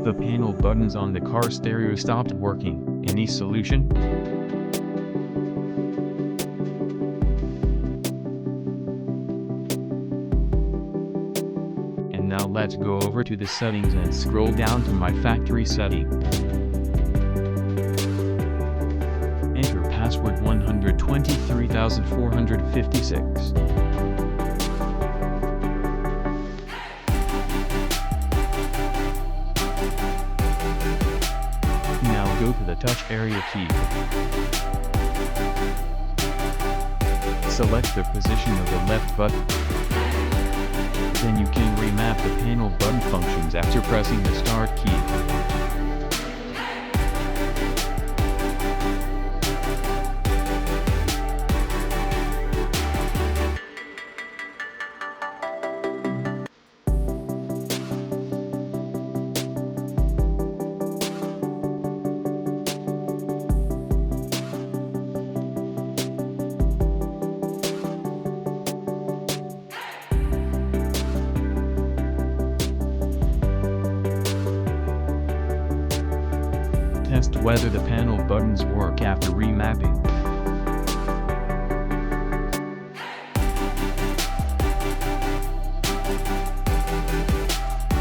The panel buttons on the car stereo stopped working. Any solution? And now let's go over to the settings and scroll down to my factory setting. Enter password 123,456. Now go to the touch area key. Select the position of the left button. Then you can remap the panel button functions after pressing the start key. Test whether the panel buttons work after remapping.